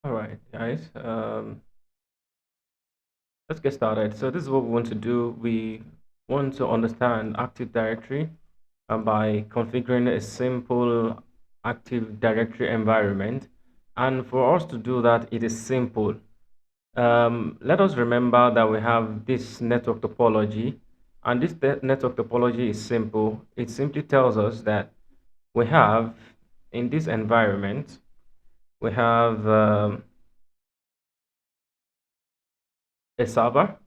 All right, guys. Let's get started. So this is what we want to do. We want to understand Active Directory and by configuring a simple Active Directory environment. And for us to do that, it is simple. Let us remember that we have this network topology, and this network topology is simple. It simply tells us that we have in this environment, we have a server,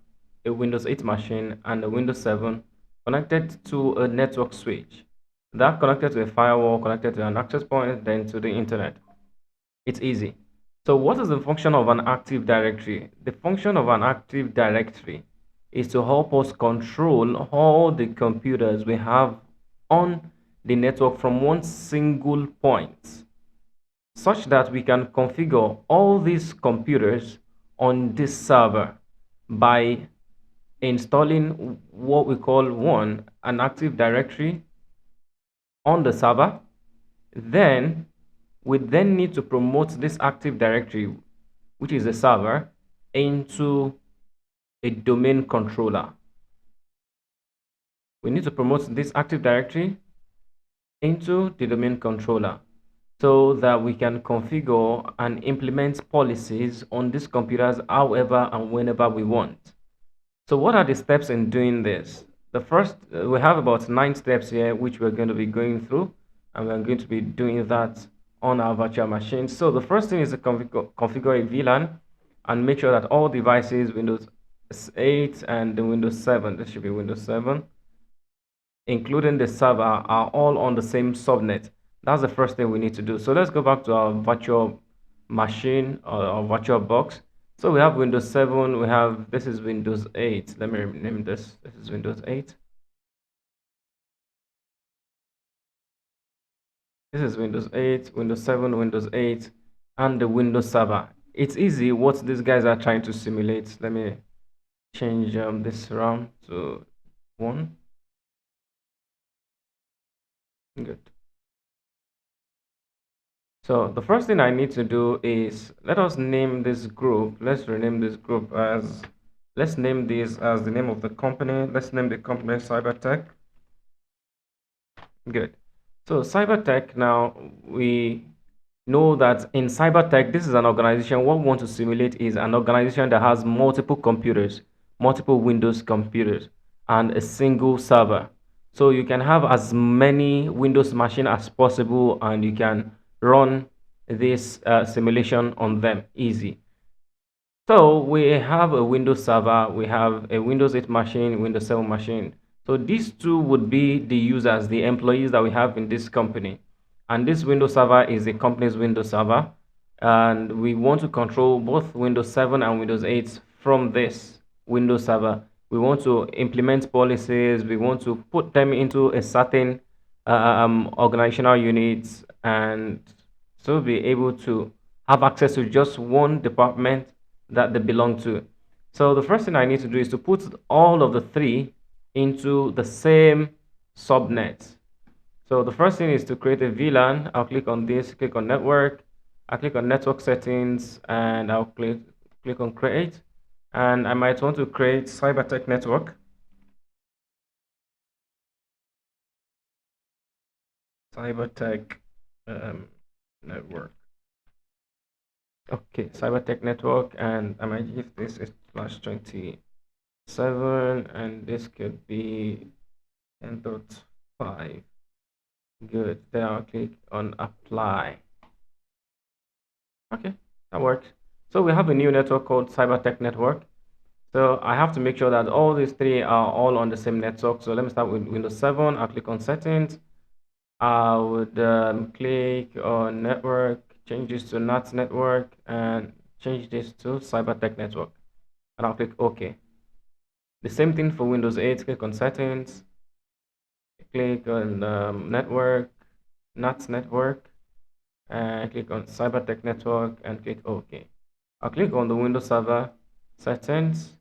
a Windows 8 machine, and a Windows 7 connected to a network switch. That connected to a firewall, connected to an access point, then to the internet. It's easy. So what is the function of an Active Directory? The function of an Active Directory is to help us control all the computers we have on the network from one single point, such that we can configure all these computers on this server by installing what we call an Active Directory on the server. Then we then need to promote this Active Directory, which is a server, into a domain controller. We need to promote this Active Directory into the domain controller so that we can configure and implement policies on these computers however and whenever we want. So what are the steps in doing this? The first, we have about 9 steps here, which we're going to be going through, and we're going to be doing that on our virtual machine. So the first thing is to configure a VLAN and make sure that all devices, Windows 8 and the Windows 7, this should be Windows 7, including the server, are all on the same subnet. That's the first thing we need to do. So let's go back to our virtual machine or our virtual box. So we have Windows 7, we have, this is Windows 8. Let me rename this. This is Windows 8. This is Windows 8, Windows 7, Windows 8, and the Windows Server. It's easy what these guys are trying to simulate. Let me change this RAM to 1. Good. So the first thing I need to do is let us name this group. Let's rename this group as, let's name this as the name of the company. Let's name the company Cybertech. Good. So Cybertech, now we know that in Cybertech, this is an organization. What we want to simulate is an organization that has multiple computers, multiple Windows computers, and a single server. So you can have as many Windows machine as possible, and you can run this simulation on them easy. So we have a Windows server, we have a Windows 8 machine, Windows 7 machine. So these two would be the users, the employees that we have in this company. And this Windows server is the company's Windows server. And we want to control both Windows 7 and Windows 8 from this Windows server. We want to implement policies, we want to put them into a certain organizational unit, and so be able to have access to just one department that they belong to. So the first thing I need to do is to put all of the three into the same subnet. So the first thing is to create a VLAN. I'll click on this, click on network. I'll click on network settings, and I'll click on create. And I might want to create Cybertech network. Cybertech network. Okay, Cybertech network, and I might give this a /27, and this could be 10.5. Good. Then I'll click on apply. Okay, that works. So we have a new network called Cybertech network. So I have to make sure that all these three are all on the same network. So let me start with Windows 7. I'll click on settings. I would click on network, change this to NAT network, and change this to Cybertech network. And I'll click OK. The same thing for Windows 8. Click on settings, click on network, NAT network, and click on Cybertech network and click OK. I'll click on the Windows Server settings,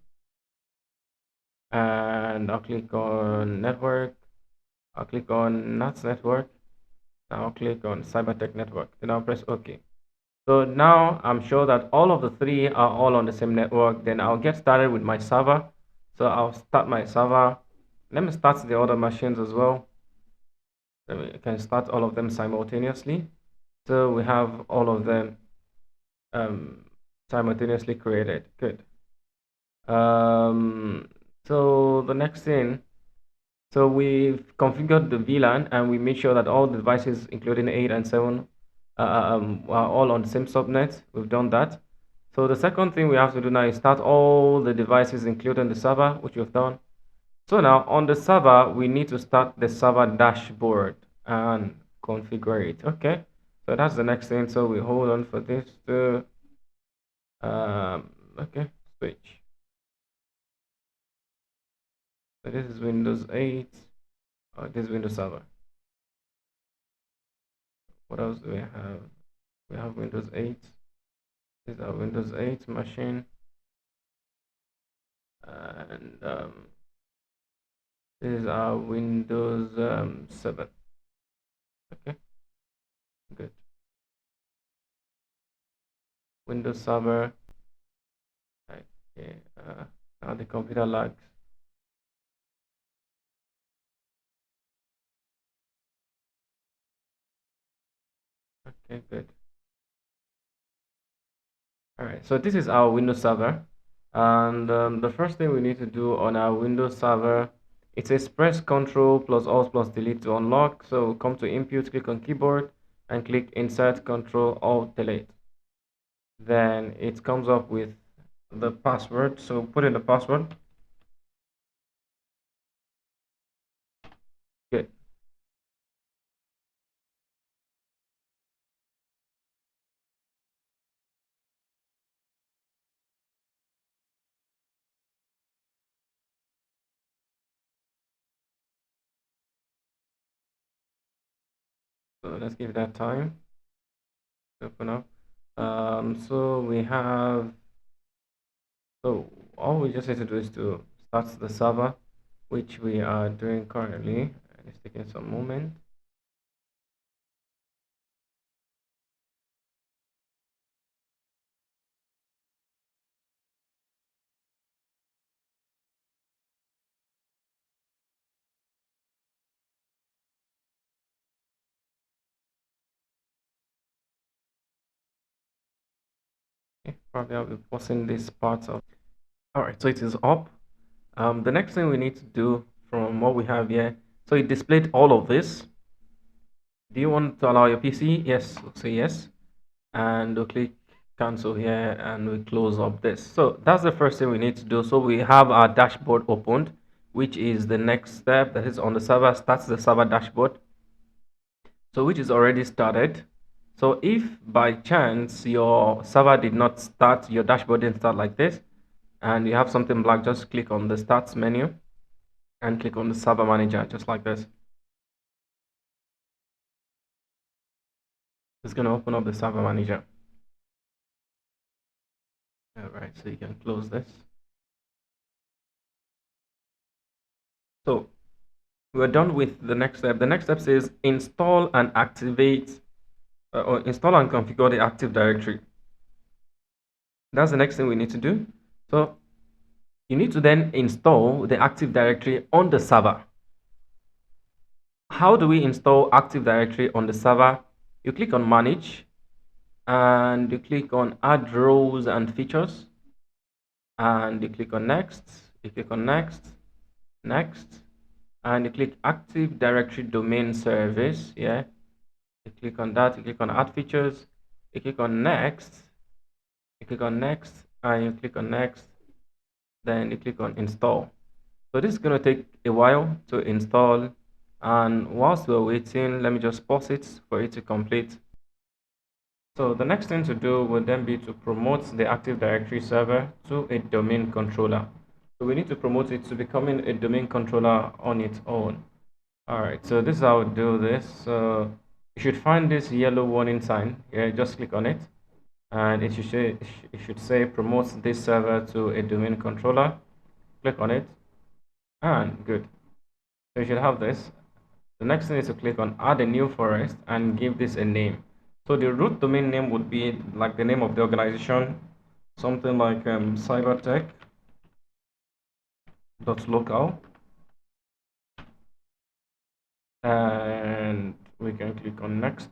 and I'll click on network. I'll click on NAT network. Now I'll click on Cybertech network. Then I'll press OK. So now I'm sure that all of the three are all on the same network. Then I'll get started with my server. So I'll start my server. Let me start the other machines as well. I can start all of them simultaneously. So we have all of them um, simultaneously created. Good. Um, so the next thing, so we've configured the VLAN and we made sure that all the devices, including 8 and 7, are all on the same subnet. We've done that. So the second thing we have to do now is start all the devices, including the server, which we've done. So now on the server, we need to start the server dashboard and configure it. Okay. So that's the next thing. So we hold on for this to, okay, switch. So this is Windows 8. This is Windows Server. What else do we have? We have Windows 8. This is our Windows 8 machine. And this is our Windows 7. Okay, good. Windows Server. Okay, now the computer lags. Okay, good. All right, so this is our Windows Server. And the first thing we need to do on our Windows Server, it says press Ctrl plus Alt plus Delete to unlock. So come to Input, click on Keyboard, and click Insert Ctrl Alt Delete. Then it comes up with the password. So put in the password. Good. So let's give that time to open up. So we have, so all we just need to do is to start the server, which we are doing currently, and it's taking some moment. Okay, probably I'll be pausing this part of. All right, so it is up. The next thing we need to do from what we have here, so it displayed all of this. Do you want to allow your PC? Yes, we'll say yes. And we'll click cancel here and we close up this. So that's the first thing we need to do. So we have our dashboard opened, which is the next step that is on the server, starts the server dashboard. So which is already started. So if by chance your server did not start, your dashboard didn't start like this, and you have something black, just click on the starts menu and click on the server manager, just like this. It's going to open up the server manager. All right, so you can close this. So we're done with the next step. The next step says install and activate, or install and configure the Active Directory. That's the next thing we need to do. So you need to then install the Active Directory on the server. How do we install Active Directory on the server? You click on Manage and you click on Add Roles and Features and you click on Next. You click on Next, Next, and you click Active Directory Domain Service. Yeah, you click on that. You click on Add Features. You click on Next. You click on Next, and you click on Next. Then you click on Install. So this is going to take a while to install. And whilst we're waiting, let me just pause it for it to complete. So the next thing to do would then be to promote the Active Directory server to a domain controller. So we need to promote it to becoming a domain controller on its own. All right, so this is how we do this. So you should find this yellow warning sign. Yeah, just click on it, and it should say promote this server to a domain controller. Click on it, and good. So you should have this. The next thing is to click on add a new forest and give this a name. So the root domain name would be like the name of the organization, something like cybertech.local, and we can click on next.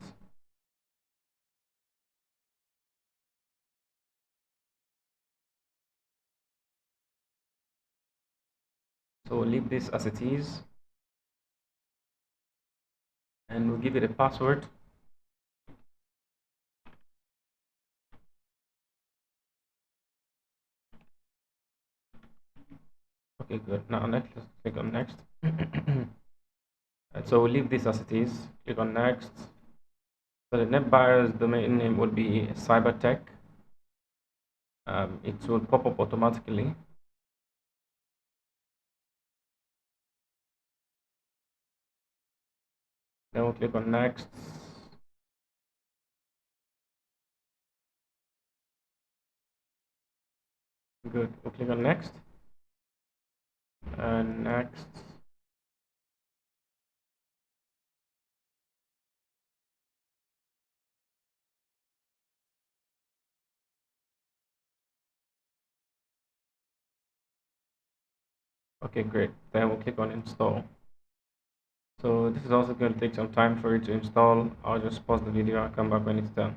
So we'll leave this as it is, and we'll give it a password. Okay, good. Now let's click on next. And so we'll leave this as it is. Click on next. So the NetBuyer's domain name would be Cybertech. It will pop up automatically. Then we'll click on next. Good. We'll click on next. And next. Okay, great. Then we'll click on install. So this is also going to take some time for it to install. I'll just pause the video and come back when it's done.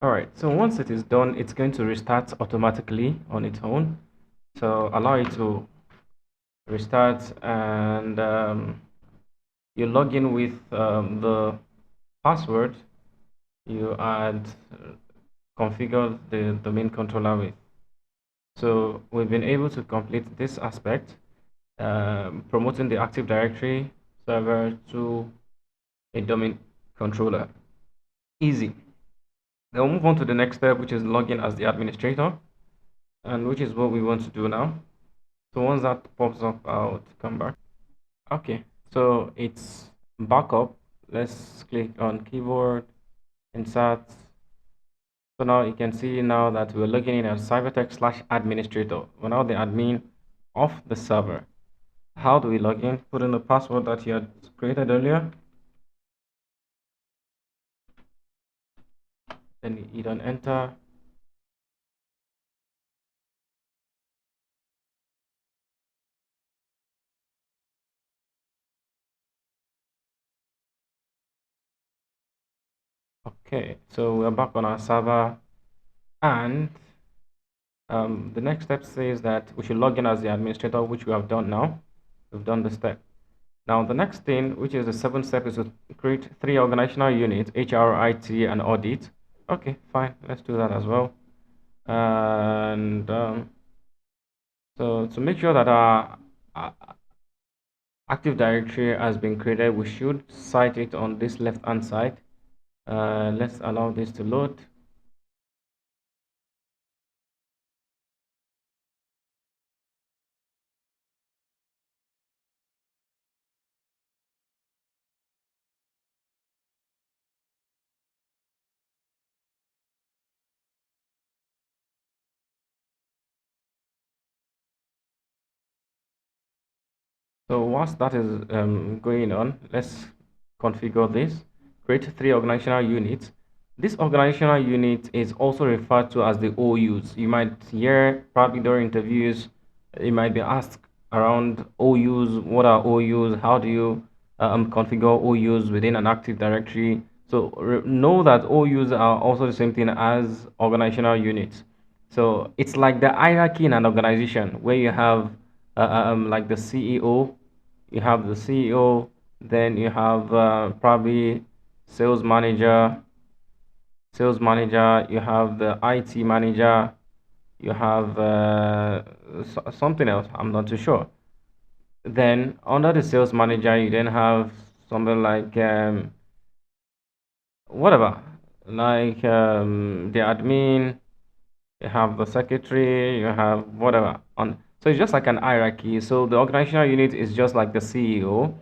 All right, so once it is done, it's going to restart automatically on its own. So allow it to restart, and you log in with the password you had configured the domain controller with. So we've been able to complete this aspect, promoting the Active Directory server to a domain controller. Easy. Then we'll move on to the next step, which is login as the administrator, and which is what we want to do now. So once that pops up, I'll come back. Okay, so it's backup. Let's click on keyboard, insert. So now you can see now that we're logging in as cybertech/administrator. We're now the admin of the server. How do we log in? Put in the password that you had created earlier. Then you don't enter. Okay, so we're back on our server, and the next step says that we should log in as the administrator, which we have done now. We've done the step. Now, the next thing, which is the seventh step, is to create 3 organizational units, HR, IT, and audit. Okay, fine. Let's do that as well. And so to make sure that our Active Directory has been created, we should cite it on this left-hand side. Let's allow this to load. So whilst that is going on, let's configure this. Create 3 organizational units. This organizational unit is also referred to as the OUs. You might hear probably during interviews, you might be asked around OUs, what are OUs? How do you configure OUs within an Active Directory? So know that OUs are also the same thing as organizational units. So it's like the hierarchy in an organization where you have like the CEO, you have the CEO, then you have probably sales manager, you have the IT manager, you have something else, I'm not too sure. Then under the sales manager, you then have something like whatever, like the admin, you have the secretary, you have whatever on. So it's just like an hierarchy. So the organizational unit is just like the CEO.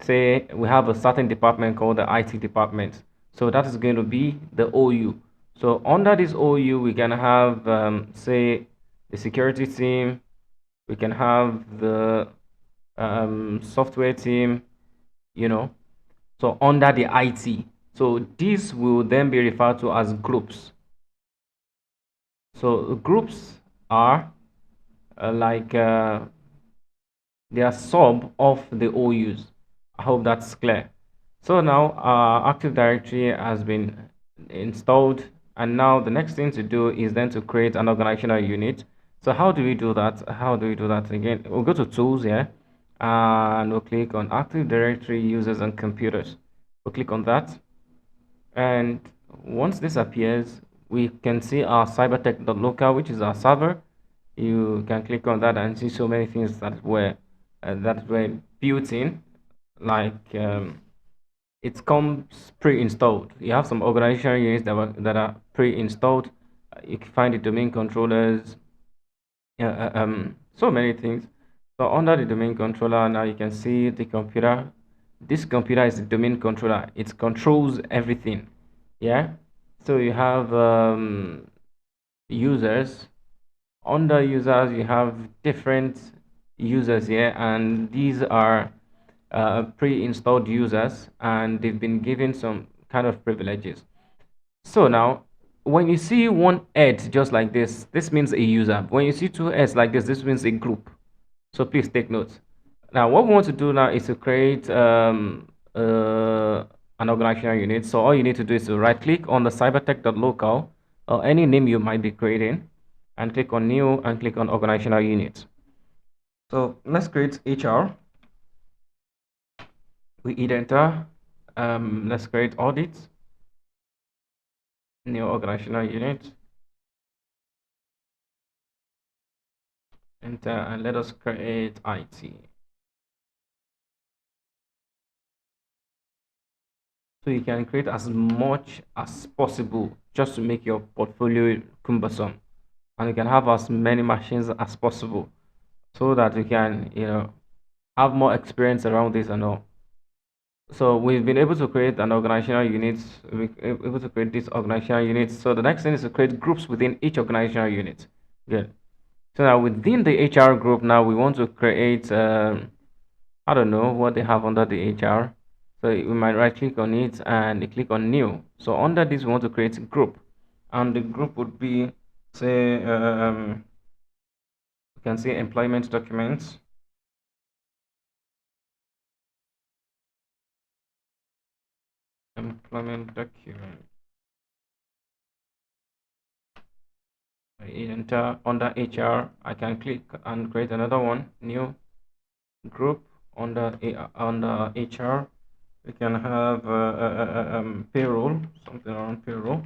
Say we have a certain department called the IT department. So that is going to be the OU. So under this OU, we can have say the security team. We can have the software team. You know. So under the IT. So these will then be referred to as groups. So groups are like they are sub of the OUs. I hope that's clear. So now Active Directory has been installed, and now the next thing to do is then to create an organizational unit. So how do we do that? How do we do that again? We'll go to tools here, and we'll click on Active Directory users and computers. We'll click on that, and once this appears, we can see our cybertech.local, which is our server. You can click on that and see so many things that were built in, like it comes pre-installed. You have some organizational units that are pre-installed. You can find the domain controllers, so many things. So under the domain controller, now you can see the computer. This computer is the domain controller. It controls everything. Yeah. So you have users. Under users, you have different users here, and these are pre-installed users, and they've been given some kind of privileges. So now, when you see one head just like this means a user. When you see two heads like this means a group. So please take note. Now, what we want to do now is to create an organizational unit. So all you need to do is to right click on the cybertech.local or any name you might be creating, and click on new and click on organizational unit. So let's create HR. We hit enter. Let's create audit, new organizational unit, enter, and let us create IT. So you can create as much as possible just to make your portfolio cumbersome, and you can have as many machines as possible so that you can have more experience around this and all. So we've been able to create an organizational unit. We're able to create this organizational unit. So the next thing is to create groups within each organizational unit. Good. So now within the HR group, now we want to create, I don't know what they have under the HR. So we might right click on it and click on new. So under this, we want to create a group, and the group would be, say, you can see employment documents. Employment document. I enter under HR. I can click and create another one, new group under HR. We can have payroll, something around payroll.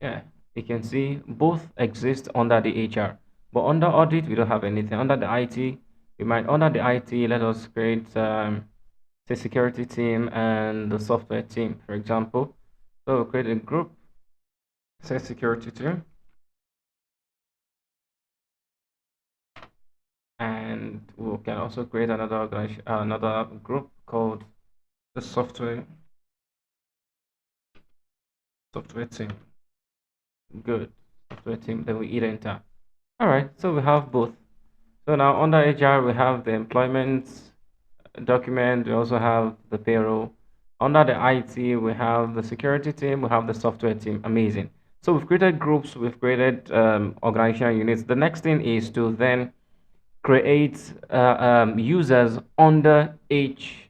Yeah, you can see both exist under the HR, but under audit we don't have anything. Under the IT, we might under the IT let us create the security team and the software team, for example. So we'll create a group, say security team, and we can also create another group called the software team. Good, software team. Then we hit enter. All right, so we have both. So now under HR we have the employment document. We also have the payroll. Under the IT we have the security team. We have the software team. Amazing. So we've created groups. We've created organizational units. The next thing is to then create users under each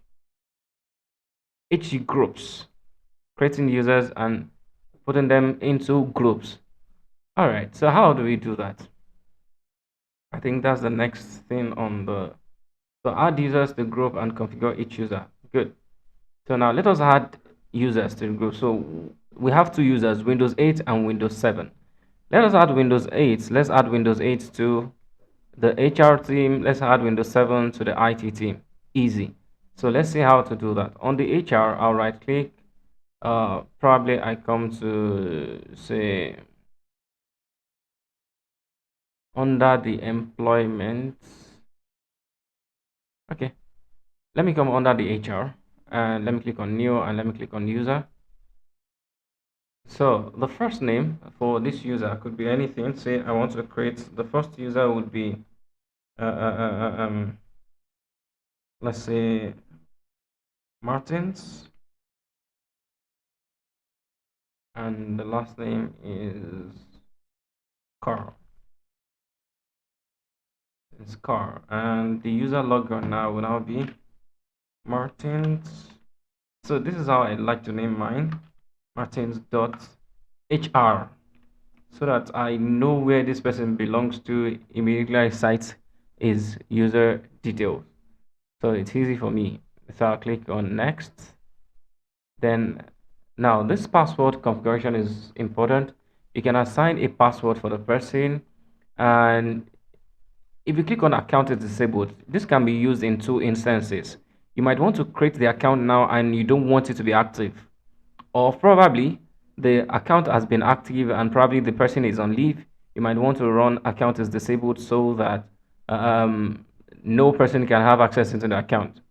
groups, creating users and putting them into groups. All right, so how do we do that? I think that's the next thing on the, so add users to group and configure each user. Good. So now let us add users to the group. So we have two users, Windows 8 and Windows 7. Let us add Windows 8. Let's add Windows 8 to the HR team. Let's add Windows 7 to the IT team. Easy. So let's see how to do that. On the HR, I'll right click. Probably I come to say under the employment. Okay. Let me come under the HR and let me click on new and let me click on user. So the first name for this user could be anything. Say I want to create, the first user would be uh, uh, uh, um, let's say Martins. and the last name is Carl. It's Carl, and the user logon now will now be Martins. So this is how I like to name mine, Martins dot HR, so that I know where this person belongs to immediately I cite his user details. So it's easy for me. So I'll click on next. Then now this password configuration is important. You can assign a password for the person, and if you click on account is disabled, this can be used in two instances. You might want to create the account now and you don't want it to be active, or probably the account has been active and probably the person is on leave. You might want to run account is disabled so that um, no person can have access into the account.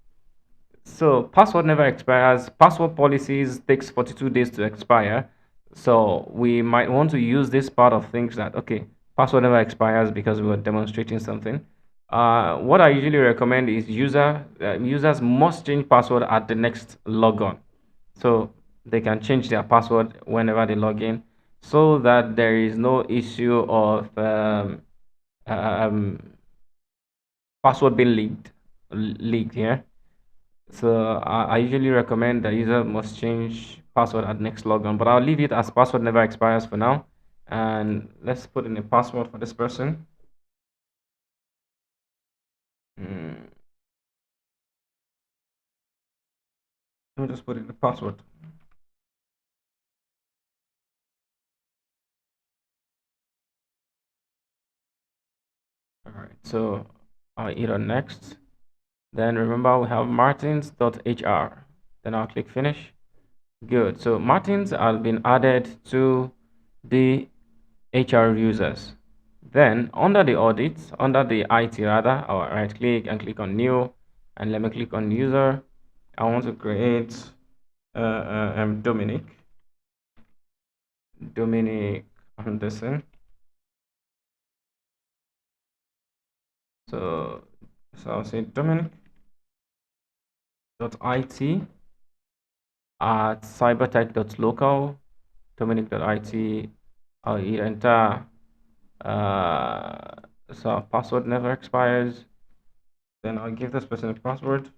So password never expires. Password policies takes 42 days to expire. So we might want to use this part of things that okay, password never expires because we were demonstrating something. What I usually recommend is users must change password at the next logon, so they can change their password whenever they log in, so that there is no issue of um, password being leaked here. So I usually recommend the user must change password at next logon, but I'll leave it as password never expires for now. And let's put in a password for this person. Mm, let me just put in the password. All right, so I'll hit on next. Then remember we have martins.hr. Then I'll click finish. Good. So Martins have been added to the HR users. Then under the audit, under the IT rather, I'll right click and click on new, and let me click on user. I want to create Dominic Anderson. So I'll say Dominic.it at cybertech.local, Dominic.it. I'll hit enter. Uh, so password never expires. Then I'll give this person a password.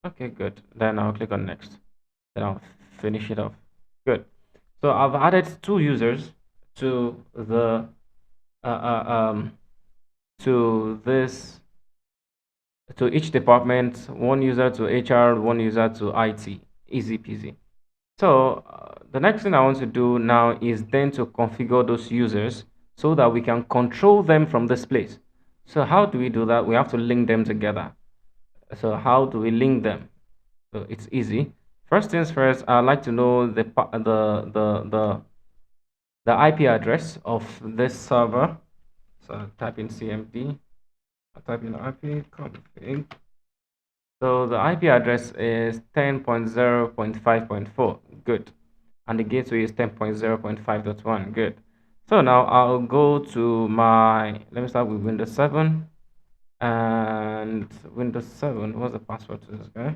Okay, good. Then I'll click on next. Then I'll finish it off. Good. So I've added two users to the uh, uh, um to this to each department. One user to HR, one user to IT. Easy peasy. So the next thing I want to do now is then to configure those users so that we can control them from this place. So how do we do that? We have to link them together. So how do we link them? So it's easy. First things first, I'd like to know the IP address of this server. So I'll type in CMD. I'll type in IP config. So the IP address is 10.0.5.4. Good. And the gateway is 10.0.5.1. Good. So now I'll go to my, let me start with Windows 7. And Windows 7, what's the password to this guy?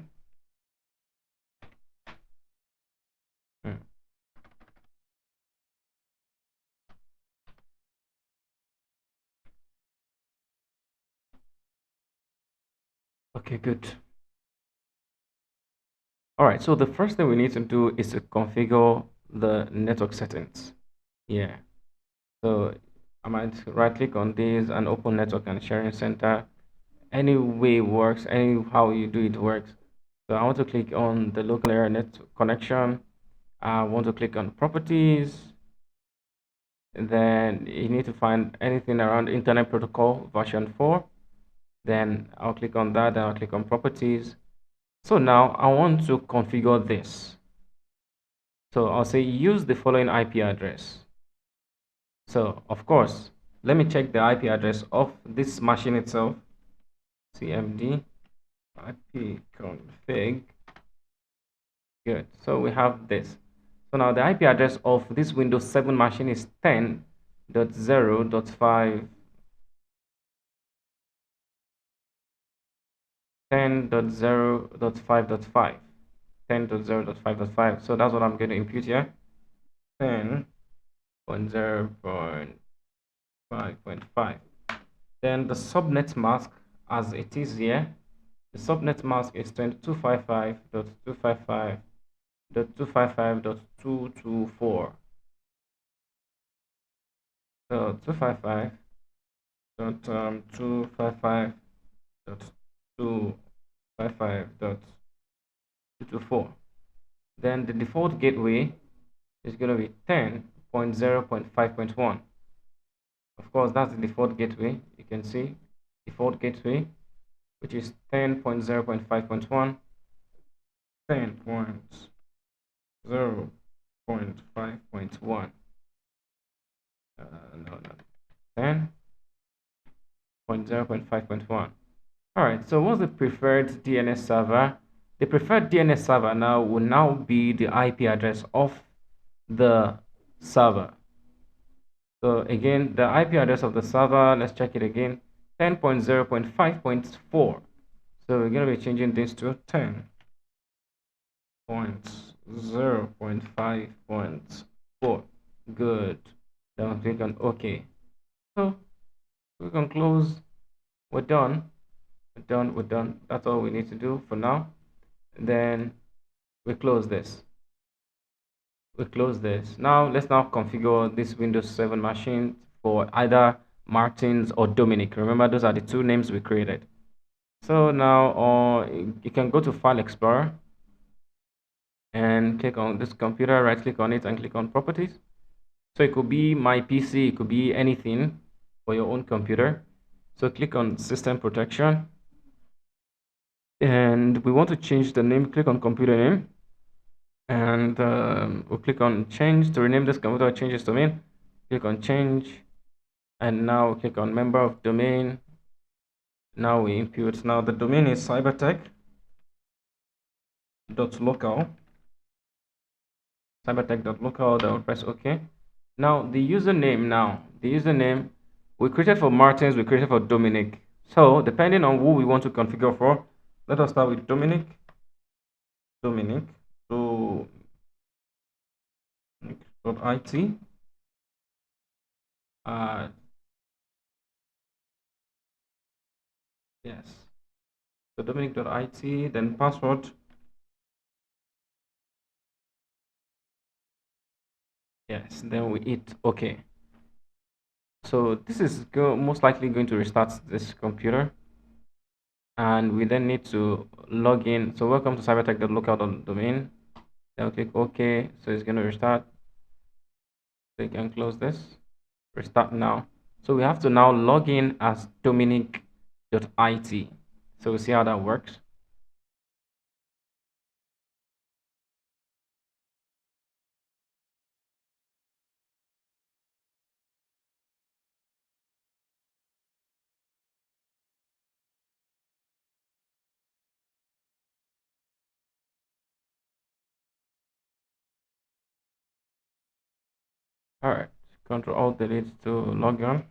Hmm. Okay, good. All right, so the first thing we need to do is to configure the network settings. Yeah. So I might right click on this and open network and sharing center. Any way works, any how you do it works. So I want to click on the local area net connection. I want to click on properties. And then you need to find anything around Internet Protocol version 4. Then I'll click on that, then I'll click on properties. So now I want to configure this. So I'll say use the following IP address. So of course, let me check the IP address of this machine itself. CMD IP config. Good. So we have this. So now the IP address of this Windows 7 machine is 10.0.5. 10.0.5.5. 10.0.5.5. So that's what I'm going to impute here. 10.0.5.5. Then the subnet mask, as it is here, the subnet mask is 2255.255.255.224. So 255.255.255.224. Then the default gateway is going to be 10.0.5.1. Of course, that's the default gateway. You can see default gateway, which is 10.0.5.1, 10.0.5.1. No, not 10.0.5.1. All right, so what's the preferred DNS server? The preferred DNS server now will now be the IP address of the server. So again, the IP address of the server, let's check it again, 10.0.5.4. So we're going to be changing this to 10.0.5.4. Good. Then click on OK. So we can close. We're done. We're done. We're done. That's all we need to do for now. Then we close this. We close this. Now let's now configure this Windows 7 machine for either Martins or Dominic. Remember, those are the two names we created. So now you can go to File Explorer and click on this computer, right click on it and click on Properties. So it could be my PC, it could be anything for your own computer. So click on System Protection. And we want to change the name, click on Computer Name. And we'll click on Change to rename this computer, changes domain. Click on Change. And now click on Member of Domain. Now we impute. Now the domain is cybertech.local. Cybertech.local, then we'll press OK. Now the username we created for Martins, we created for Dominic. So depending on who we want to configure for, let us start with Dominic. So .it. Yes. So Dominic.it, then password. Yes, then we hit OK. So this is most likely going to restart this computer. And we then need to log in. So welcome to cybertech.local.domain. Then we click OK. So it's going to restart. So you can close this. Restart now. So we have to now log in as Dominic.it. So we'll see how that works. All right. Control Alt Delete to log on.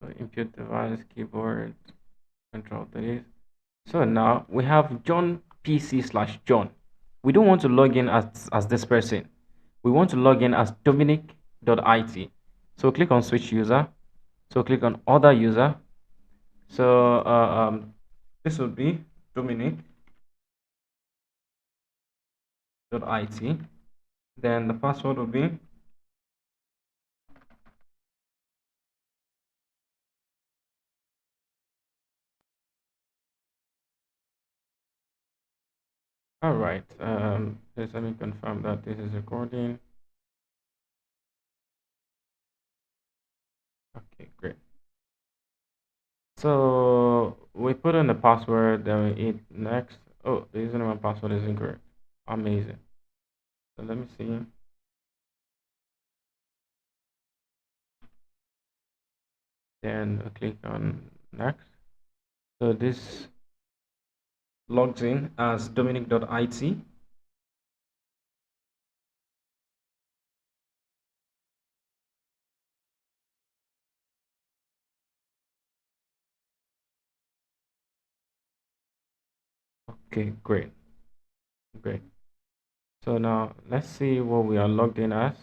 So input device, keyboard, Control Delete. So now we have John PC/John. We don't want to log in as this person. We want to log in as Dominic.it. So click on Switch User. So click on Other User. So this would be Dominic.it. Then the password would be all right. Let me confirm that this is recording. Okay, great. So we put in the password, then we hit next. Oh, the username and password is incorrect. Amazing. So let me see. Then I click on next. So this logs in as Dominic.it. Okay, great, great. So now let's see what we are logged in as.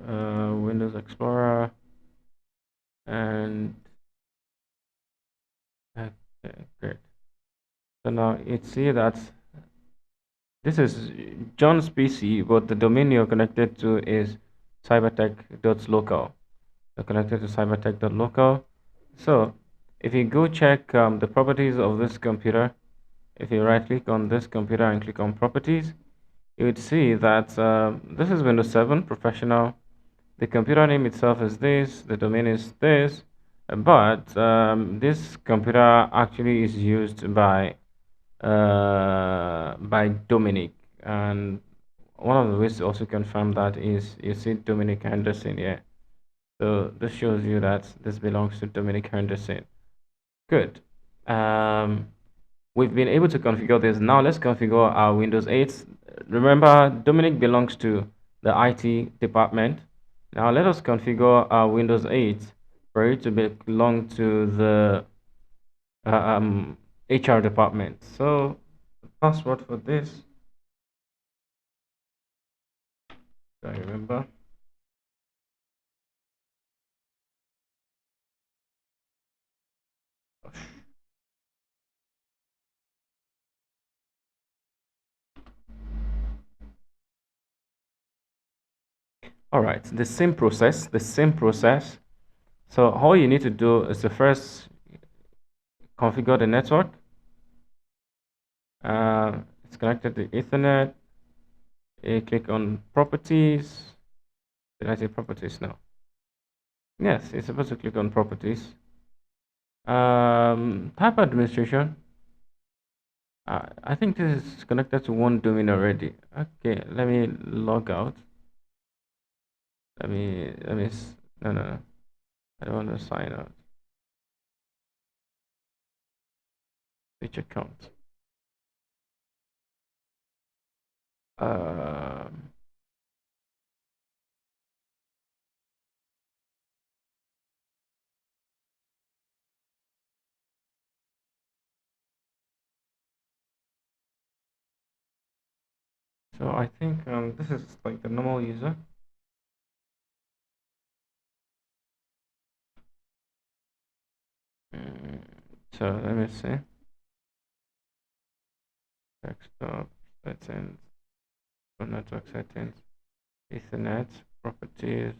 Windows Explorer and okay, great. So now it's see that this is John's PC, but the domain you're connected to is cybertech.local. You're connected to cybertech.local. So if you go check the properties of this computer, if you right click on this computer and click on properties, you would see that this is Windows 7 Professional. The computer name itself is this, the domain is this, but this computer actually is used by Dominic, and one of the ways to also confirm that is you see Dominic Henderson here. So this shows you that this belongs to Dominic Henderson. Good. Um, we've been able to configure this. Now let's configure our Windows 8. Remember, Dominic belongs to the IT department. Now let us configure our Windows 8 for it to belong to the HR department. So the password for this, I remember. All right, the same process. So all you need to do is to first configure the network. It's connected to Ethernet. You click on properties. Did I say properties now? Yes, you're supposed to click on properties. Type administration. I think this is connected to one domain already. Okay, let me log out. No, no, no. I don't want to sign out. Switch account. Um, so I think this is like the normal user. Mm, so let me see. Desktop settings, network settings, Ethernet, properties.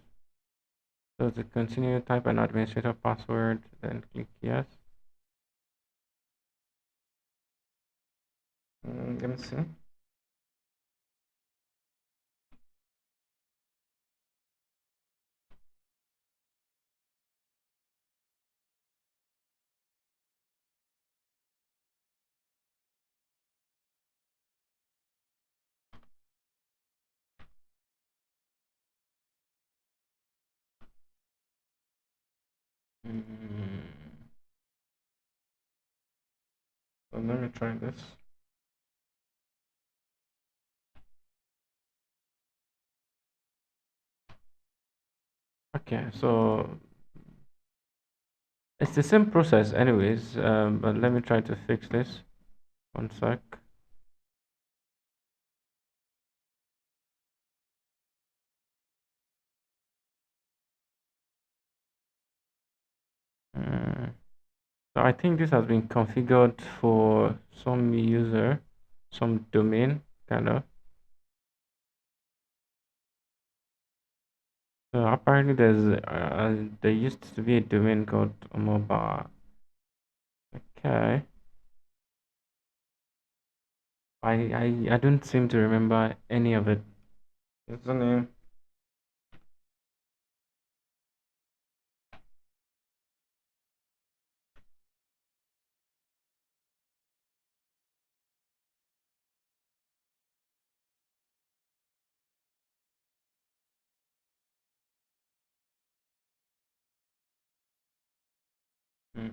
So to continue, type an administrator password, then click yes. Let me see. Mm, so let me try this. Okay, so it's the same process anyways, but let me try to fix this. One sec. Mm, so I think this has been configured for some user, some domain, kind of. So apparently there used to be a domain called mobile. Okay. I don't seem to remember any of it. Username. Mm.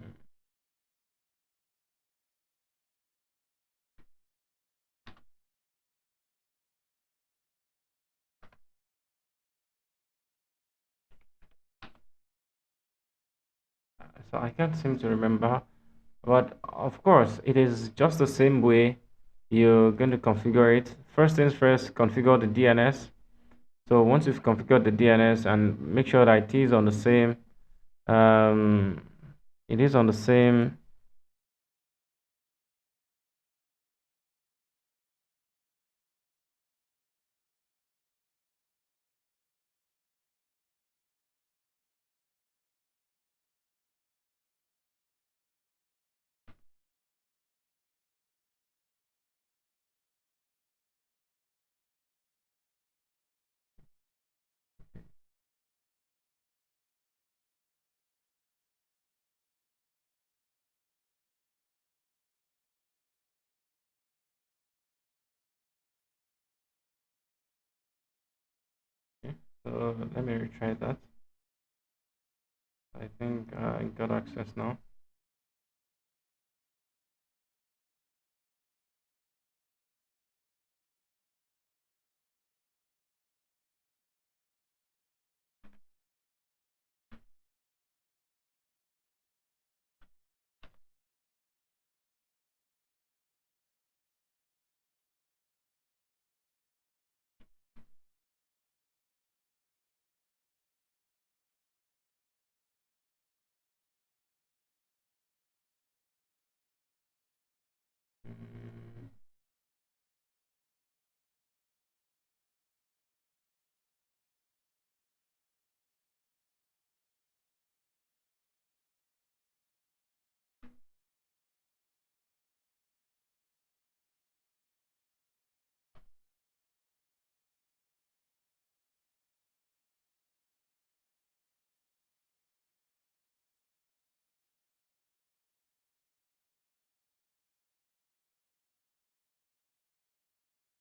So I can't seem to remember. But of course, it is just the same way you're going to configure it. First things first, configure the DNS. So once you've configured the DNS and make sure that um, it is on the same. Okay, so let me retry that. I think I got access now. Mm,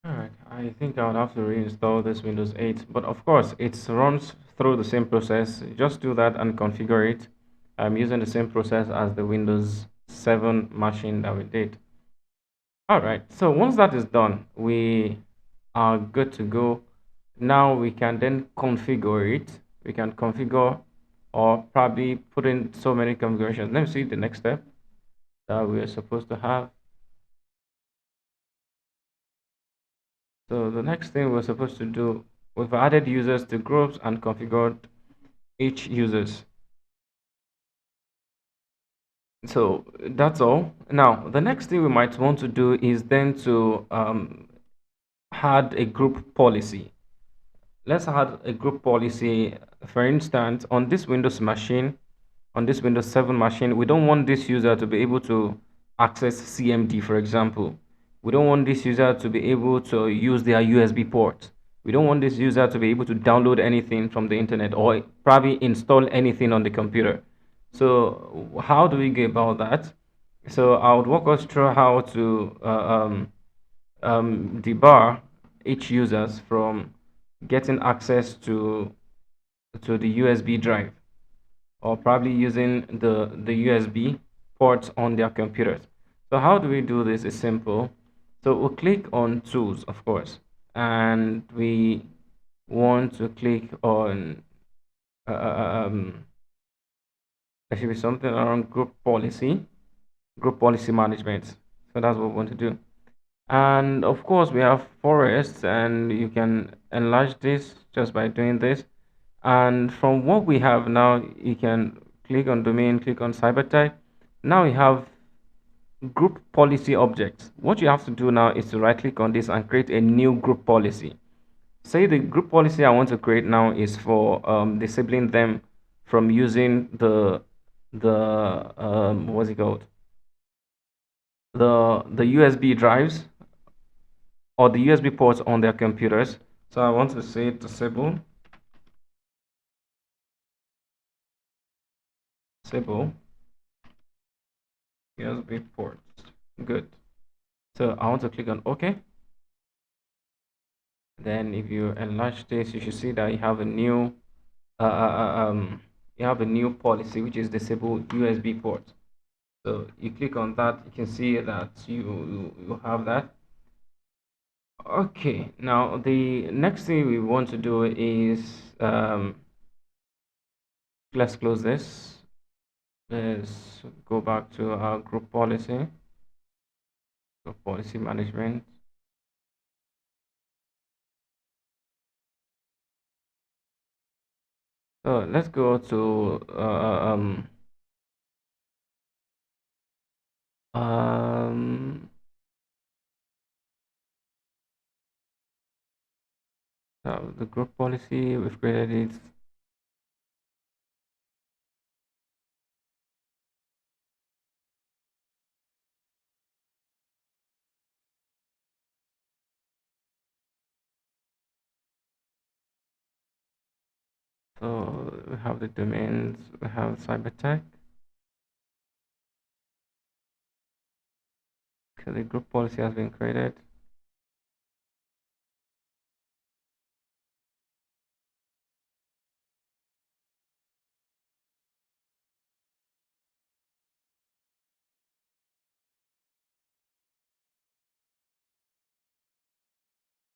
All right, I think I would have to reinstall this Windows 8, but of course it runs through the same process. Just do that and configure it. I'm using the same process as the Windows 7 machine that we did. All right, so once that is done, we are good to go. Now we can then configure it. We can configure or probably put in so many configurations. Let me see the next step that we are supposed to have. So the next thing we're supposed to do, we've added users to groups and configured each users. So that's all. Now, the next thing we might want to do is then to add a group policy. Let's add a group policy. For instance, on this Windows 7 machine, we don't want this user to be able to access CMD, for example. We don't want this user to be able to use their USB port. We don't want this user to be able to download anything from the internet or probably install anything on the computer. So, how do we go about that? So, I would walk us through how to debar each users from getting access to the USB drive or probably using the USB ports on their computers. So how do we do this? It's simple. So we'll click on tools, of course, and we want to click on uh, uh, um, there should be something around group policy management. So that's what we want to do. And of course, we have forests, and you can enlarge this just by doing this. And from what we have now, you can click on domain, click on cyber type. Now we have group policy objects. What you have to do now is to right click on this and create a new group policy. Say the group policy I want to create now is for disabling them from using the what's it called, the USB drives or the USB ports on their computers. So I want to say disable USB ports. Good. So I want to click on OK. Then if you enlarge this, you should see that uh, uh, uh, um, you have a new policy which is disable USB ports. So you click on that, you can see that you have that. Okay, now the next thing we want to do is let's close this. Let's go back to our group policy management. So let's go to um, the group policy. We've created it. So we have the domains. We have cybertech. So the group policy has been created.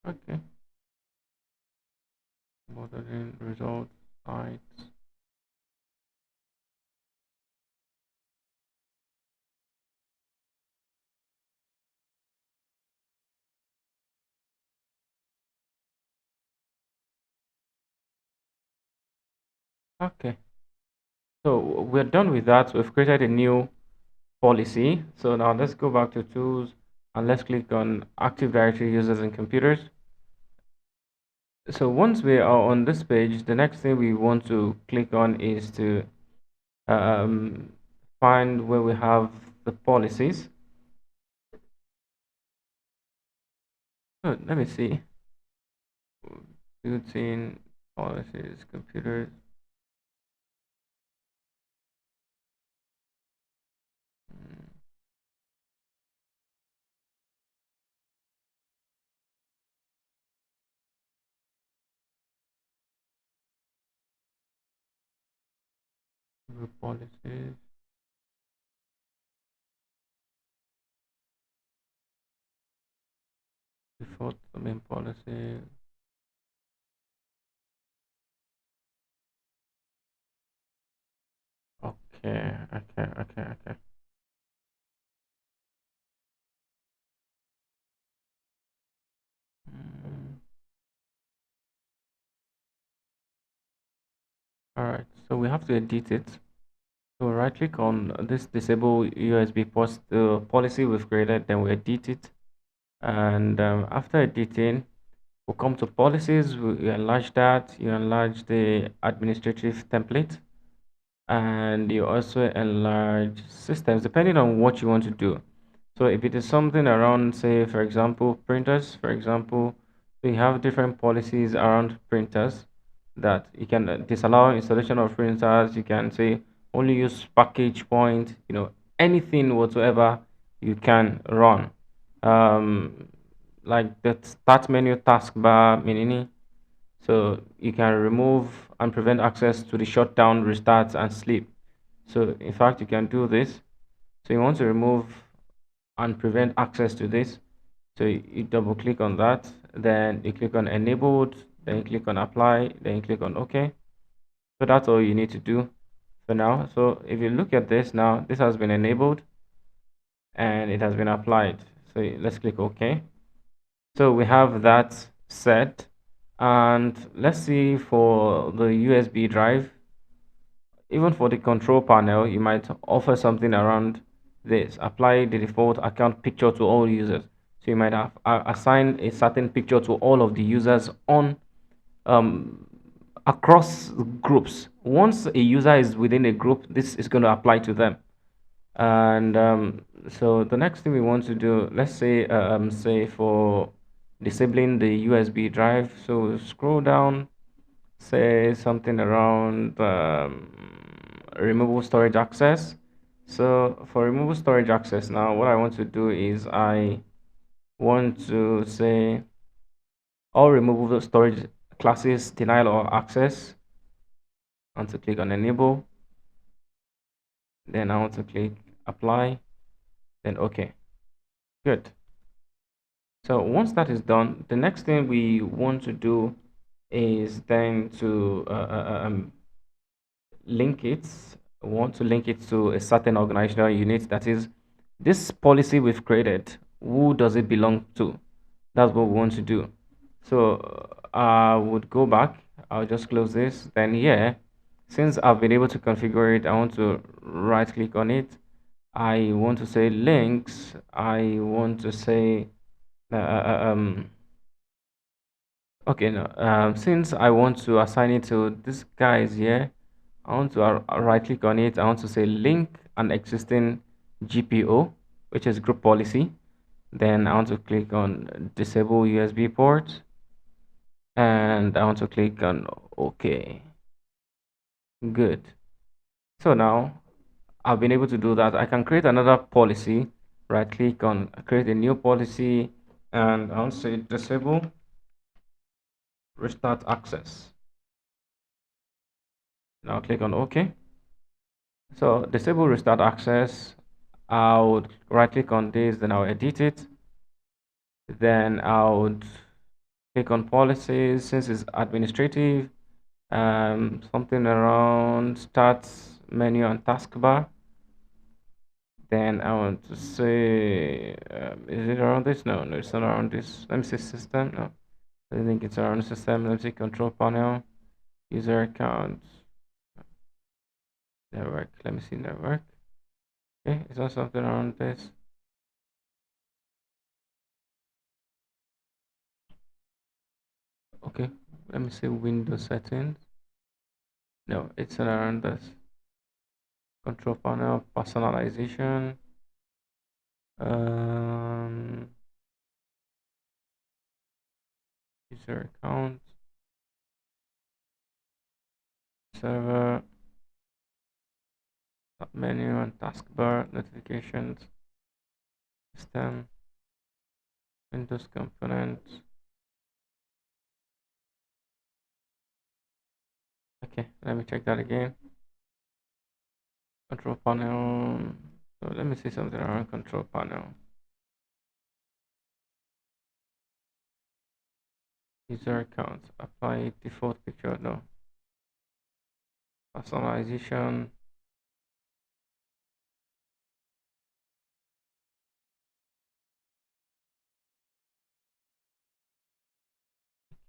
Okay. Modeling results sites. Okay. So we're done with that. We've created a new policy. So now let's go back to tools and let's click on Active Directory users and computers. So once we are on this page, the next thing we want to click on is to um, find where we have the policies. Oh, let me see. Built-in policies, computers, mm, group policies, default domain policy. Okay, okay. Mm, all right, so we have to edit it. So right click on this disable USB post policy we've created, then we edit it. And after editing, we'll come to policies, we enlarge that, you enlarge the administrative template, and you also enlarge systems depending on what you want to do. So if it is something around, say, for example, printers, for example, we have different policies around printers that you can disallow installation of printers. You can say only use package point, anything whatsoever you can run. Um, like the start menu taskbar, meaning so you can remove and prevent access to the shutdown, restart, and sleep. So in fact, you can do this. So you want to remove and prevent access to this. So you double click on that, then you click on enabled, then you click on apply, then you click on OK. So that's all you need to do for now. So if you look at this now, this has been enabled and it has been applied. So let's click OK. So we have that set. And let's see for the USB drive, even for the control panel, you might offer something around this. Apply the default account picture to all users. So you might have assign a certain picture to all of the users on um, across groups. Once a user is within a group, this is going to apply to them. And so the next thing we want to do, let's say for disabling the USB drive. So scroll down, say something around removable storage access. So for removable storage access now, what I want to do is I want to say all removable storage classes denial or access. I want to click on enable. Then I want to click apply. Then okay, good. So once that is done, the next thing we want to do is then to link it want to link it to a certain organizational unit. That is, this policy we've created, who does it belong to? That's what we want to do. So I would go back. I'll just close this. Then here, since I've been able to configure it, I want to right click on it. I want to say links. I want to say uh, uh, um okay, no. Since I want to assign it to this guy is here, I want to right click on it. I want to say link an existing GPO, which is group policy. Then I want to click on disable USB port, and I want to click on OK. Good. So now I've been able to do that. I can create another policy. Right click on create a new policy, and I want to say disable restart access. Now click on OK. So disable restart access. I would right click on this, then I'll edit it. Then I would click on policies since it's administrative. Something around start menu and taskbar. Then I want to say, is it around this? No, no, it's not around this. Let me see system. No, I think it's around system. Let me see control panel, user account, network. Let me see network. Okay, it's not something around this. Okay, let me see Windows settings. No, it's not around this. Control panel, personalization. Um, user account, server, menu and taskbar, notifications, system, Windows components. Okay, let me check that again. Control panel. So let me see something around control panel. User account, apply default picture, no. Personalization.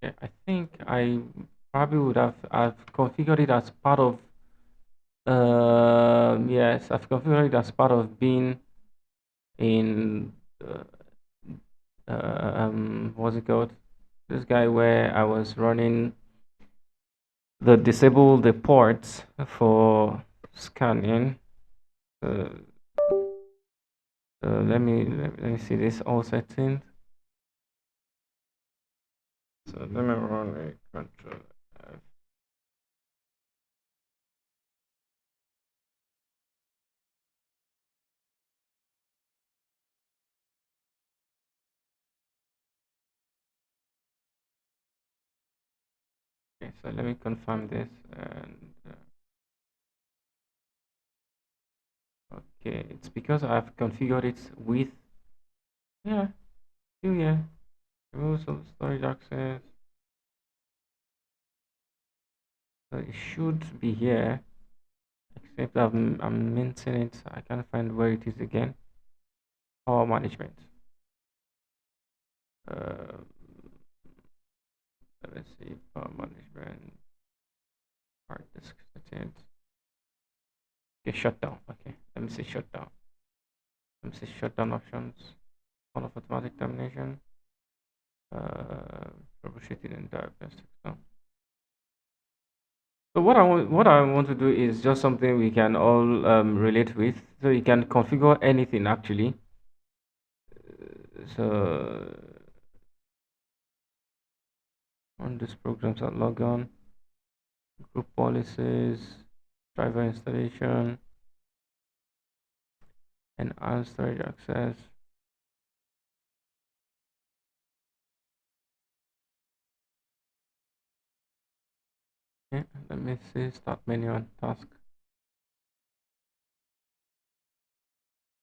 Okay, I think I probably would have I've configured it as part of yes, I've configured it as part of being in what's it called? This guy where I was running the disable the ports for scanning. Uh, let me see this all settings. So let me run a control F. Okay, so let me confirm this and okay, it's because I've configured it with yeah, still yeah. Remove some storage access. So it should be here, except I'm missing it. I can't find where it is again. Power management. Uh, let's see, power management, hard disk settings. Okay, shutdown. Okay, let me see shutdown. Let me see shutdown options. On of automatic termination. Troubleshooting and diagnostics. No. So what I want to do is just something we can all relate with. So you can configure anything actually. So on these programs at log on, group policies, driver installation, enhanced storage access. Okay, let me see start menu and task.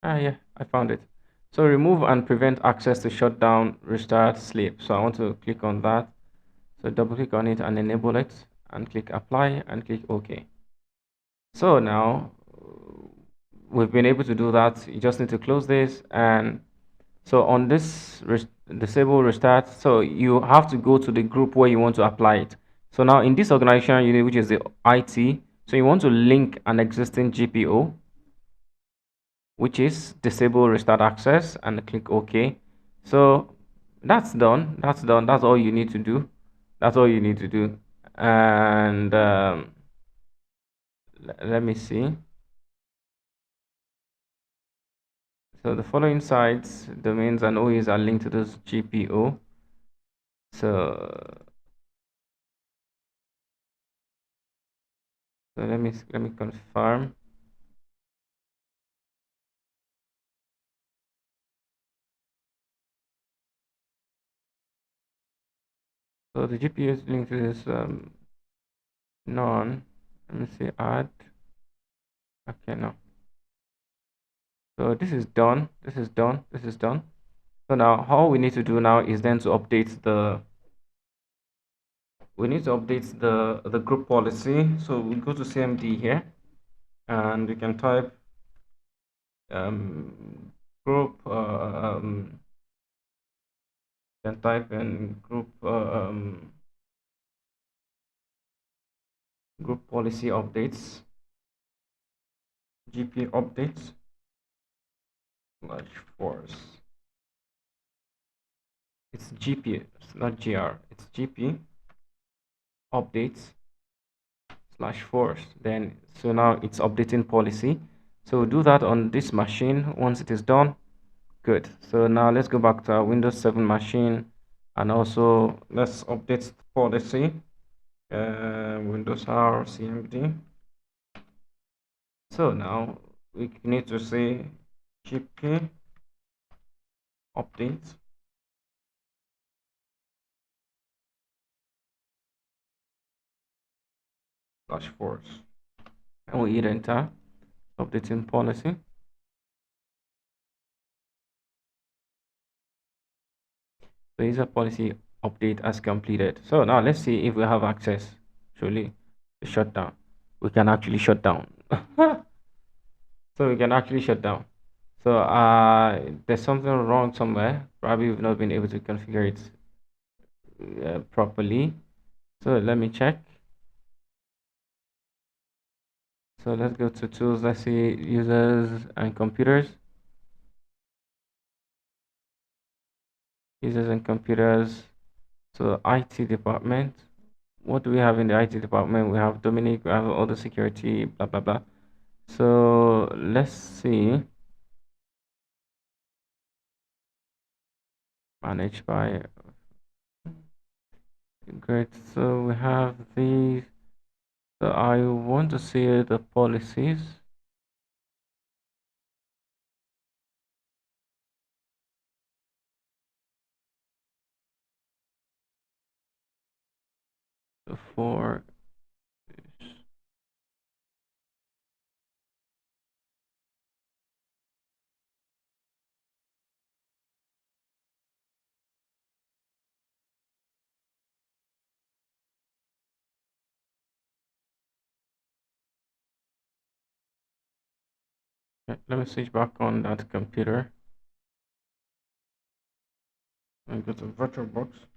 Ah, yeah, I found it. So remove and prevent access to shutdown, restart, sleep. So I want to click on that. So double click on it and enable it and click apply and click OK. So now we've been able to do that. You just need to close this. And so on this disable restart, so you have to go to the group where you want to apply it. So now in this organization unit, which is the IT, so you want to link an existing GPO, which is disable restart access, and click OK. So that's done. That's done. That's all you need to do. That's all you need to do. And let me see. So the following sites, domains, and OEs are linked to this GPO. So let me confirm. So the GPU is linked to this none. Let me see add. Okay, no. So this is done. This is done. This is done. So now all we need to do now is then to update the we need to update the group policy. So we go to CMD here and we can type group can type in group policy updates, GP updates / force. It's GP, it's not GR, it's GP updates / force. Then so now it's updating policy. So we'll do that on this machine. Once it is done, good. So now let's go back to our Windows 7 machine and also let's update policy. Windows R CMD. So now we need to say GP update / force, and we hit enter. Updating policy. So user policy update as completed. So now let's see if we have access actually to shut down. We can actually shut down. So we can actually shut down. So there's something wrong somewhere. Probably we've not been able to configure it properly. So let me check. So let's go to tools. Let's see users and computers. Users and computers. So IT department. What do we have in the IT department? We have Dominic, we have all the security, blah blah blah. So let's see. Managed by great. So we have these. So I want to see the policies. For let me switch back on that computer and go to VirtualBox.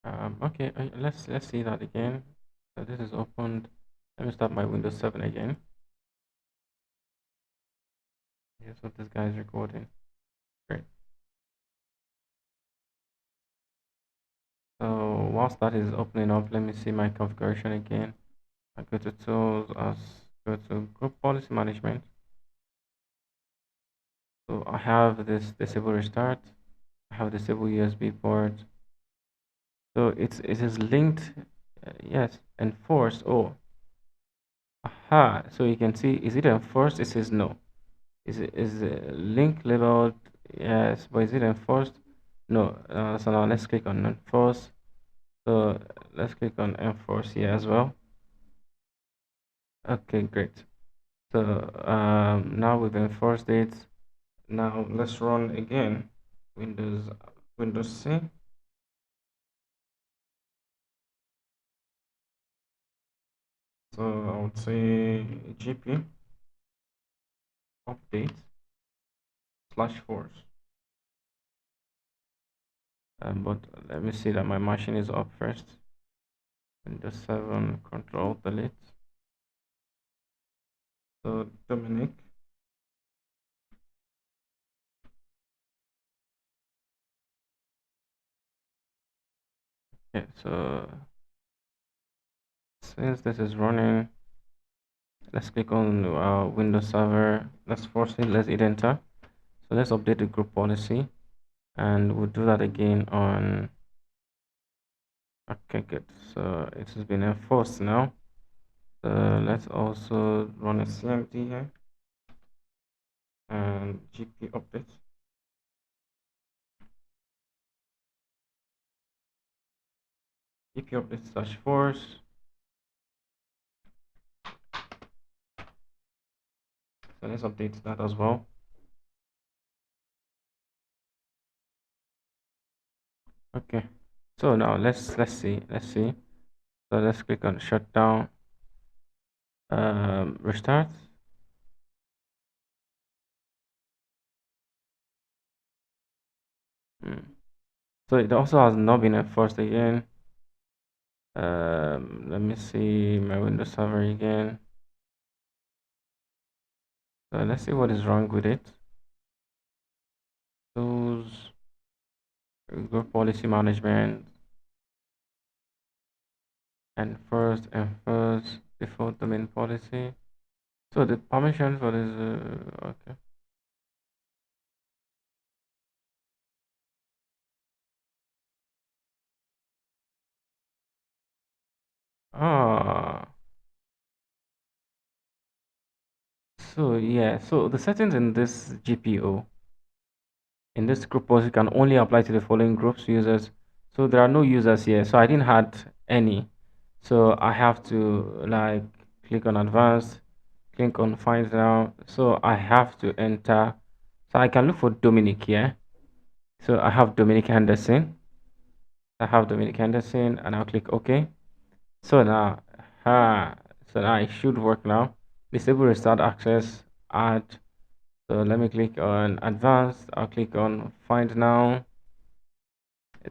Mm, okay, let's see that again. So this is opened. Let me start my Windows 7 again. Here's what this guy is recording. Great. So whilst that is opening up, let me see my configuration again. I go to tools, go to group policy management. So I have this disable restart. I have disabled USB port. So it is linked. Yes, enforced. Oh, aha. So you can see, is it enforced? It says no. Is link labeled? Yes, but is it enforced? No. So now let's click on enforce. So let's click on enforce here as well. Okay, great. So now we've enforced it. Now let's run again. Windows Windows C. So I would say GP update slash force. But let me see that my machine is up first. Windows 7 Control Delete. So Dominic. Okay, so since this is running, let's click on Windows Server. Let's force it. Let's hit enter. So let's update the group policy, and we'll do that again on. Okay, good. So it has been enforced now. So let's also run a CMD here and GP update. GP update slash force. So let's update that as well. Okay. So now let's see. So let's click on shutdown. Restart. So it also has not been enforced again. Let me see my Windows Server again. So let's see what is wrong with it. Tools, group policy management, and first default domain policy. So the permission for this, okay. Ah, so yeah, so the settings in this GPO, in this group policy can only apply to the following groups users. So there are no users here, so I didn't had any. So I have to like click on advanced, click on find now. So I have to enter. So I can look for Dominic here. So I have Dominic Henderson. I have Dominic Henderson, and I'll click OK. So now, so now it should work now. Disable restart access, add. So let me click on advanced. I'll click on find now.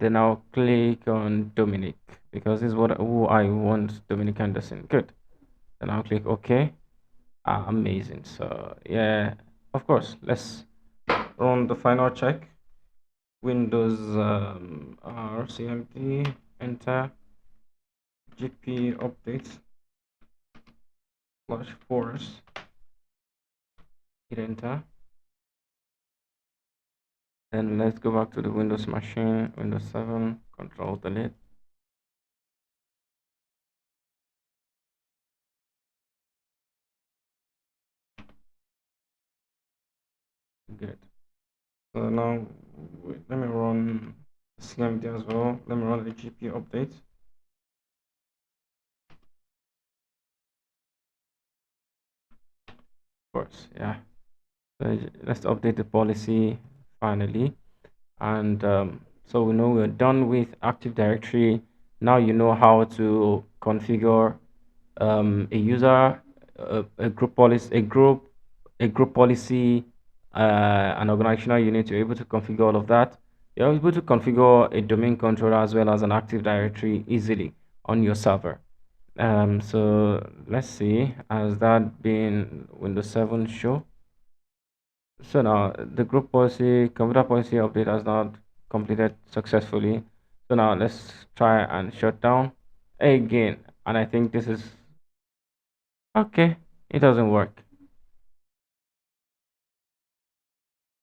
Then I'll click on Dominic because this is what who I want, Dominic Anderson. Good. Then I'll click OK. Amazing. So yeah, of course. Let's run the final check. Windows RCMP, enter, GP update slash force, hit enter. Then let's go back to the Windows machine, Windows 7, Control Delete. Good. So now let me run CMD as well. Let me run the GP update. Of course, yeah. So let's update the policy finally. And so we know we're done with Active Directory. Now you know how to configure a user, a group policy, a group policy, an organizational unit. You're able to configure all of that. You're able to configure a domain controller as well as an Active Directory easily on your server. So let's see, has that been Windows 7 show? So now the group policy, computer policy update has not completed successfully. So now let's try and shut down again. And I think this is okay. It doesn't work.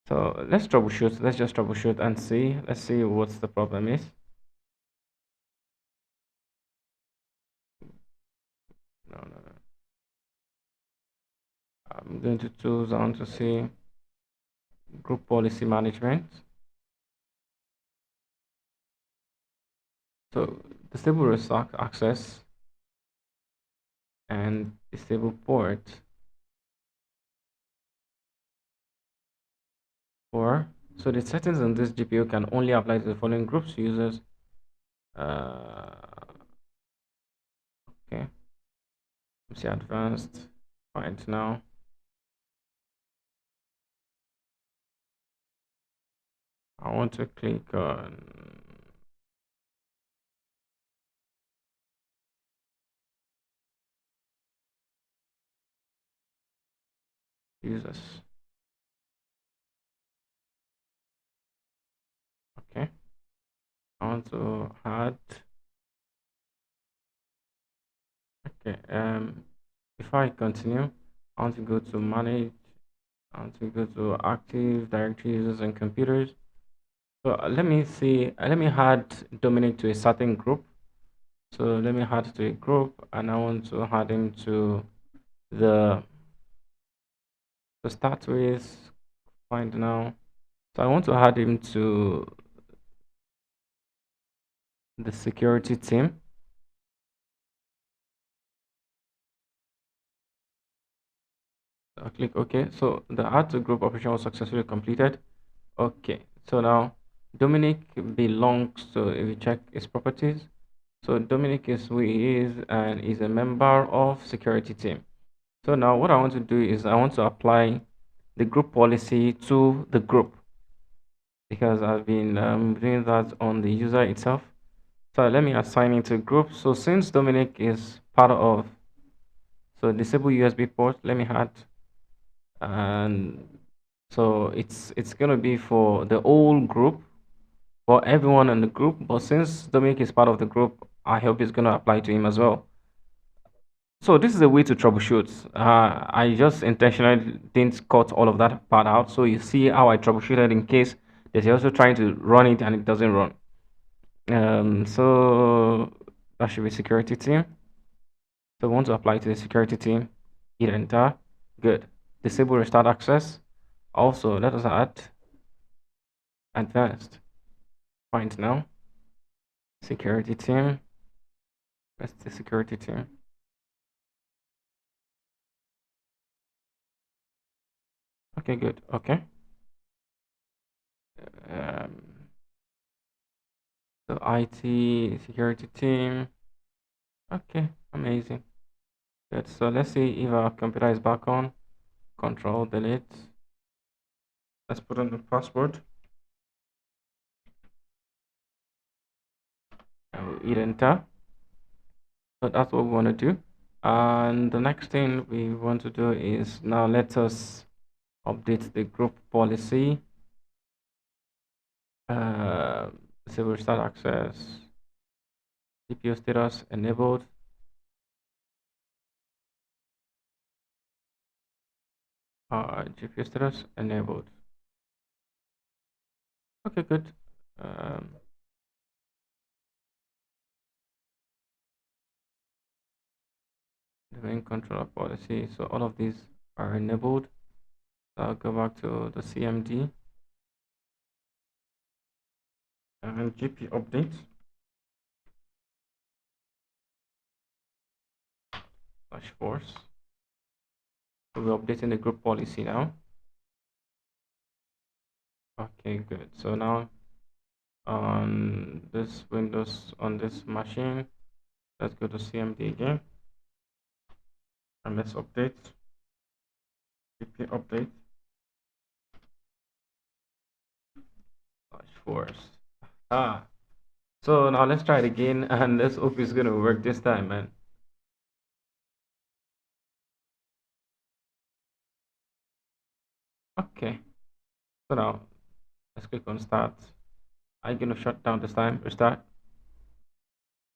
So let's troubleshoot. Let's just troubleshoot and see. Let's see what the problem is. No, no, no. I'm going to tools. I want to see group policy management. So disable resource access and disable port for. So the settings on this GPU can only apply to the following groups users. Uh, okay. Let's see advanced. Right now. I want to click on users. Okay. I want to add. Okay. Before I continue, I want to go to manage. I want to go to active directory users and computers. So let me see. Let me add Dominic to a certain group. So let me add to a group, and I want to add him the to start with. Find now. So I want to add him to the security team. I'll click OK. So the add to group operation was successfully completed. Okay. So now Dominic belongs to, if you check his properties. So Dominic is who he is and is a member of security team. So now what I want to do is I want to apply the group policy to the group because I've been doing that on the user itself. So let me assign it to group. So since Dominic is part of, so disable USB port, let me add, and so it's gonna be for the whole group, for everyone in the group. But since Dominic is part of the group, I hope it's gonna apply to him as well. So this is a way to troubleshoot. I just intentionally didn't cut all of that part out, so you see how I troubleshooted in case that you're also trying to run it and it doesn't run. So that should be security team. So we want to apply to the security team. Hit enter. Good. Disable restart access. Also, let us add advanced. Find now. Security team. That's the security team. Okay, good. Okay. Um, so IT security team. Okay, amazing. Good. So let's see if our computer is back on. Control delete. Let's put in the password. I will hit enter. So that's what we want to do. And the next thing we want to do is now let us update the group policy. Disable start access. CPU status enabled. GPU status enabled. Okay, good. Domain controller policy. So all of these are enabled. So I'll go back to the CMD and GPU update. /force. So we're updating the group policy now. Okay, good. So now on this Windows, on this machine, let's go to CMD again and let's update GPU update /force. So now let's try it again and let's hope it's gonna work this time, man. Okay. So now let's click on start. Are you gonna shut down this time? Restart.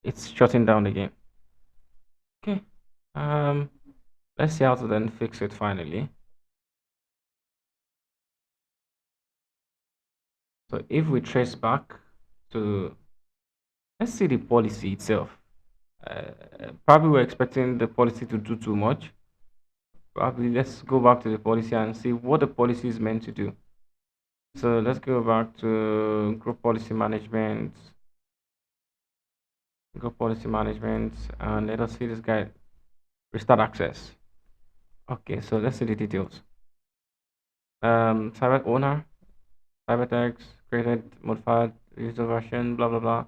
It's shutting down again. Okay. Um, let's see how to then fix it finally. So if we trace back to, let's see the policy itself. Probably we're expecting the policy to do too much. Probably let's go back to the policy and see what the policy is meant to do. So let's go back to group policy management, and let us see this guy, restart access. Okay, so let's see the details. Cyber owner, cyber tags, created, modified, user version, blah blah blah.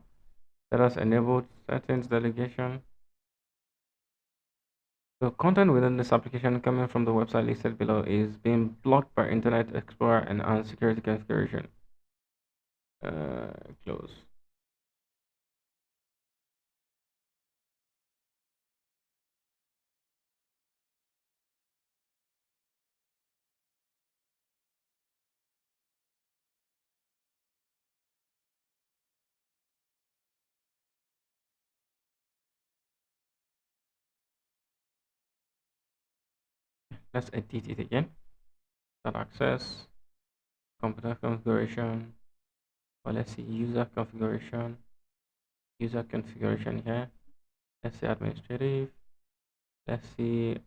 Let us enable settings delegation. So content within this application coming from the website listed below is being blocked by Internet Explorer and unsecurity configuration. Close. Let's edit it again. Start access, computer configuration. Well, let's see user configuration here. Let's see administrative. Let's see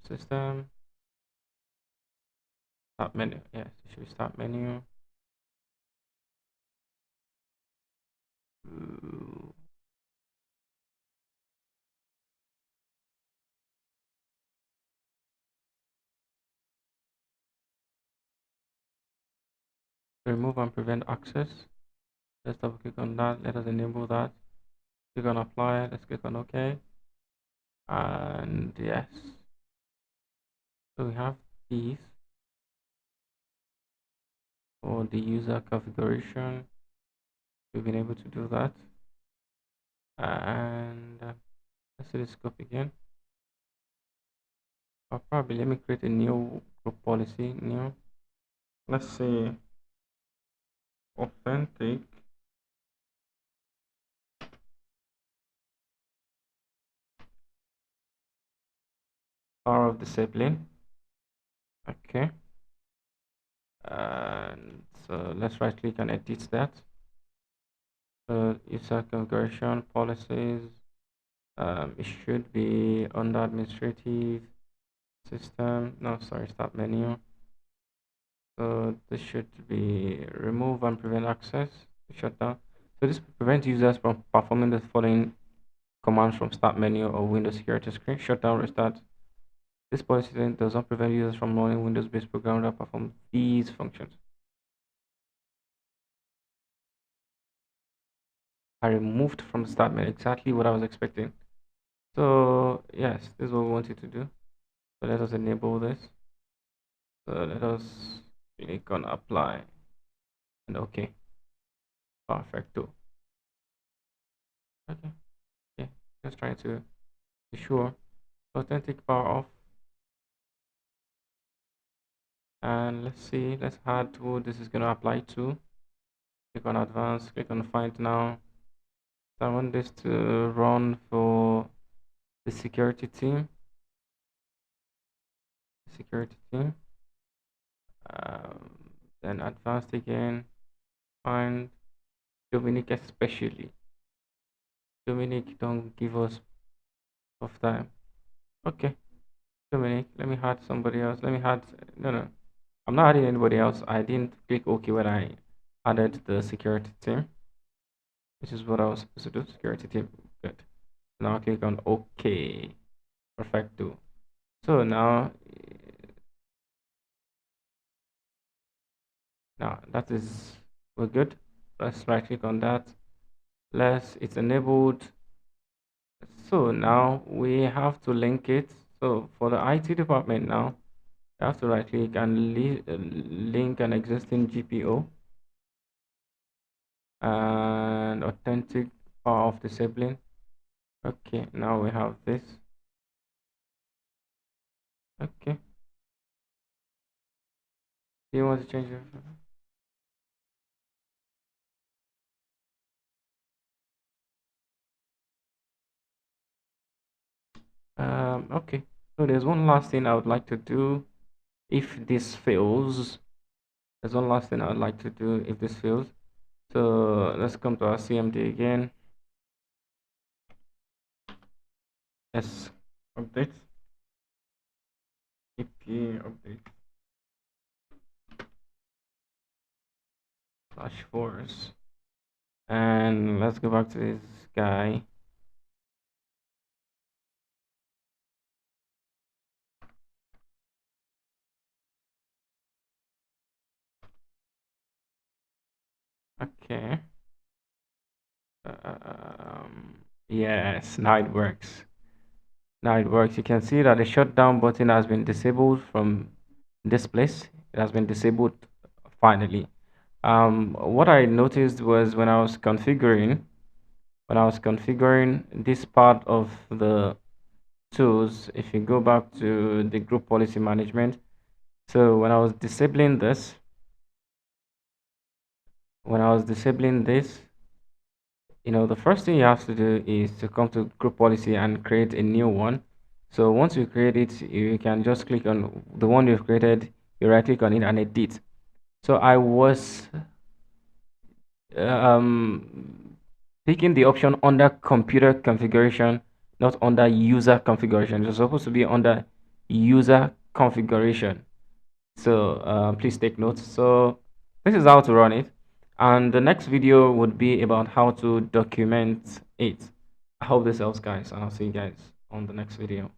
system. Start menu. Yes, it should be start menu. Remove and prevent access. Let's double click on that. Let us enable that. Click on apply. Let's click on OK. And yes. So we have these for the user configuration. We've been able to do that. And let's see the scope again. Or probably let me create a new group policy. New. Let's say authentic power of discipline. Okay. And so let's right click and edit that. So user configuration policies. It should be under administrative system. No, sorry, start menu. So this should be remove and prevent access, shutdown. So this prevents users from performing the following commands from start menu or Windows security screen. Shutdown, restart. This policy then does not prevent users from running Windows-based programs that perform these functions. I removed from the start menu exactly what I was expecting. So yes, this is what we wanted to do. So let us enable this. So let us click on apply and OK. Perfecto. Okay. Yeah. Just trying to be sure. Authentic power off. And let's see. Let's add who this is going to apply to. Click on advanced. Click on find now. So I want this to run for the security team. Security team. Then advanced again. Find Dominic especially. Dominic, don't give us of time. Okay, Dominic, let me add somebody else. Let me add, no, no, I'm not adding anybody else. I didn't click OK when I added the security team, which is what I was supposed to do. Security team, good. Now click on OK. Perfecto. So now that is, we're good. Let's right click on that. It's enabled. So now we have to link it. So for the IT department now, you have to right click and link an existing GPO and authentic power of disabling. Okay, now we have this. Okay. Do you want to change it? Okay. So there's one last thing I would like to do. If this fails, There's one last thing I would like to do if this fails. So let's come to our CMD again. Let's update. API update /force. And let's go back to this guy. Okay. Yes, now it works. Now it works. You can see that the shutdown button has been disabled from this place. It has been disabled finally. What I noticed was when I was configuring this part of the tools, if you go back to the group policy management, so when I was disabling this, the first thing you have to do is to come to group policy and create a new one. So once you create it, you can just click on the one you've created, you right click on it and edit. So I was um, picking the option under computer configuration, not under user configuration. It's supposed to be under user configuration. So please take notes. So this is how to run it. And the next video would be about how to document it. I hope this helps, guys, and I'll see you guys on the next video.